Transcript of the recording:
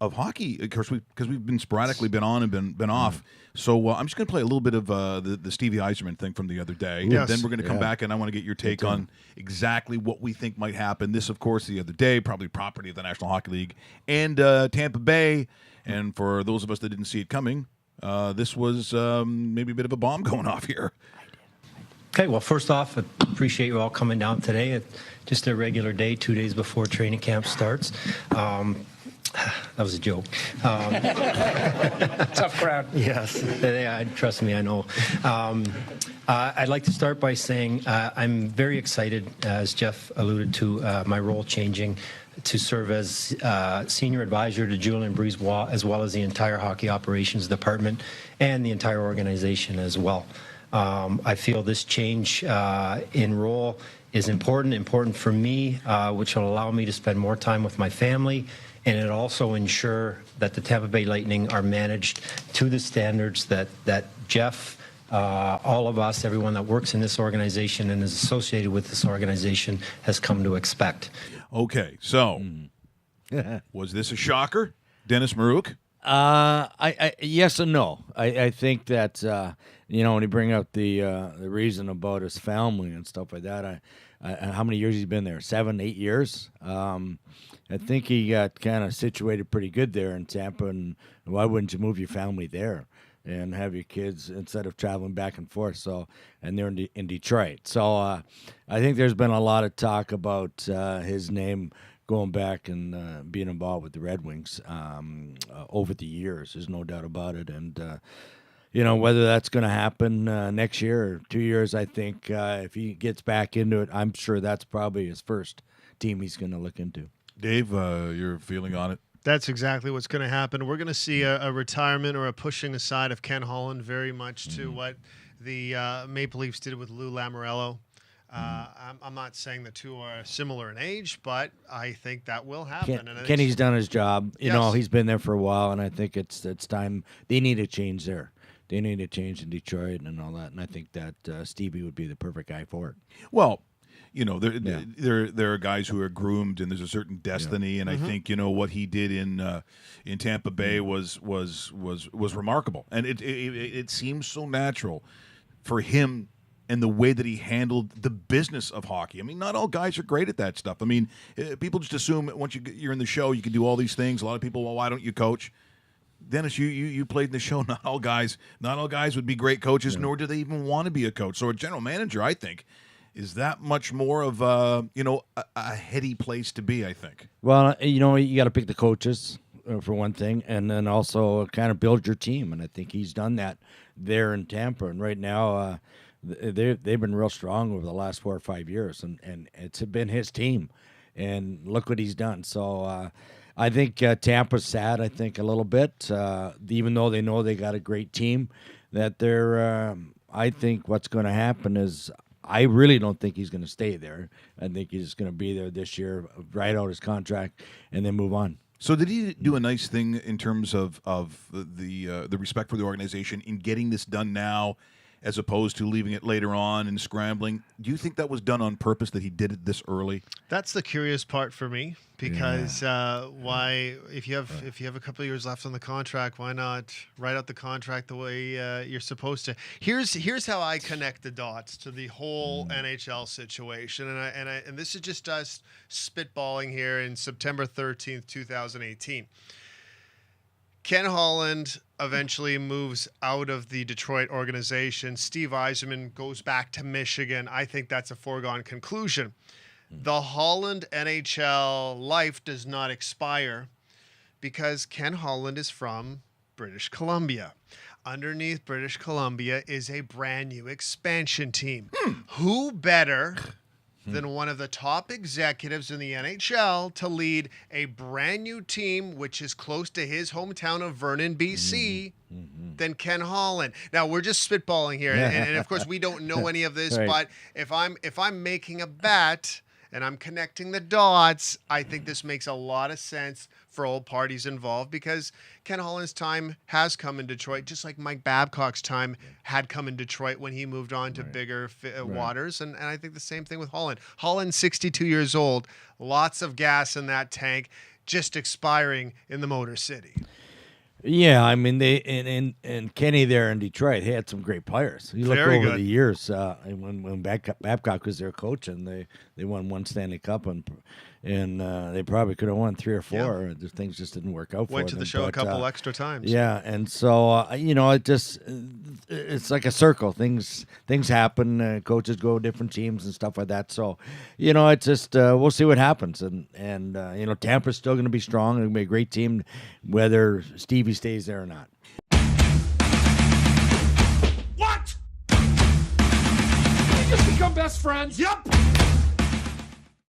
of hockey. Of course, because we've been sporadically been on and been off. So I'm just going to play a little bit of the Stevie Yzerman thing from the other day. Yes. Then we're going to come back, and I want to get your take on exactly what we think might happen. This, of course, the other day, probably property of the National Hockey League and Tampa Bay. And for those of us that didn't see it coming, this was maybe a bit of a bomb going off here. Okay, well, first off, I appreciate you all coming down today. It's just a regular day, 2 days before training camp starts. That was a joke. Tough crowd. Yes, yeah, trust me, I know. I'd like to start by saying I'm very excited, as Jeff alluded to, my role changing to serve as senior advisor to Julien Brisebois, as well as the entire hockey operations department and the entire organization as well. I feel this change in role is important for me, which will allow me to spend more time with my family, and it also ensure that the Tampa Bay Lightning are managed to the standards that Jeff, all of us, everyone that works in this organization and is associated with this organization has come to expect. Okay, so was this a shocker, Dennis Marouk? I yes and no. I think that when you bring up the reason about his family and stuff like that, how many years he's been there? 7, 8 years. I think he got kind of situated pretty good there in Tampa, and why wouldn't you move your family there and have your kids instead of traveling back and forth? So, and they're in Detroit. So I think there's been a lot of talk about his name going back and being involved with the Red Wings over the years. There's no doubt about it. And, whether that's going to happen next year or 2 years, I think if he gets back into it, I'm sure that's probably his first team he's going to look into. Dave, your feeling on it? That's exactly what's going to happen. We're going to see a retirement or a pushing aside of Ken Holland, very much to what the Maple Leafs did with Lou Lamoriello. I'm not saying the two are similar in age, but I think that will happen. Kenny's done his job. You Yes. know, he's been there for a while, and I think it's time. They need a change there. They need a change in Detroit and all that, and I think that Stevie would be the perfect guy for it. Well, there are guys who are groomed, and there's a certain destiny, and I think what he did in Tampa Bay was remarkable, and it seems so natural for him and the way that he handled the business of hockey. I mean, not all guys are great at that stuff. I mean, people just assume once you're in the show, you can do all these things. A lot of people, well, why don't you coach? Dennis, you played in the show. Not all guys would be great coaches, nor do they even want to be a coach. So a general manager, I think, is that much more of a heady place to be, I think. Well, you got to pick the coaches for one thing, and then also kind of build your team. And I think he's done that there in Tampa. And right now, they've been real strong over the last 4 or 5 years, and it's been his team. And look what he's done. So I think Tampa's sad, I think, a little bit, even though they know they got a great team, that they're I think what's going to happen is I really don't think he's going to stay there. I think he's going to be there this year, write out his contract, and then move on. So did he do a nice thing in terms of the respect for the organization in getting this done now, as opposed to leaving it later on and scrambling? Do you think that was done on purpose, that he did it this early? That's the curious part for me, because why, if you have a couple of years left on the contract, why not write out the contract the way you're supposed to? Here's how I connect the dots to the whole NHL situation, and this is just us spitballing here in September 13th, 2018. Ken Holland eventually moves out of the Detroit organization. Steve Yzerman goes back to Michigan. I think that's a foregone conclusion. The Holland NHL life does not expire because Ken Holland is from British Columbia. Underneath British Columbia is a brand new expansion team. Who better than one of the top executives in the NHL to lead a brand new team, which is close to his hometown of Vernon, BC, than Ken Holland? Now, we're just spitballing here, and of course, we don't know any of this, Right. but if I'm making a bet and I'm connecting the dots, I think this makes a lot of sense for all parties involved, because Ken Holland's time has come in Detroit, just like Mike Babcock's time had come in Detroit when he moved on to bigger waters. And I think the same thing with Holland. Holland's 62 years old, lots of gas in that tank. just expiring in the Motor City. Yeah, I mean they and Kenny there in Detroit, he had some great players. You look Very over good. the years, when Babcock was their coach, and they won one Stanley Cup, and they probably could have won 3 or 4. The things just didn't work out for them. Went to the show a couple extra times. Yeah, and so it's like a circle. Things happen. Coaches go to different teams and stuff like that. So, it's just we'll see what happens. And Tampa's still going to be strong. It'll be a great team, whether Stevie stays there or not. What? We just become best friends? Yep.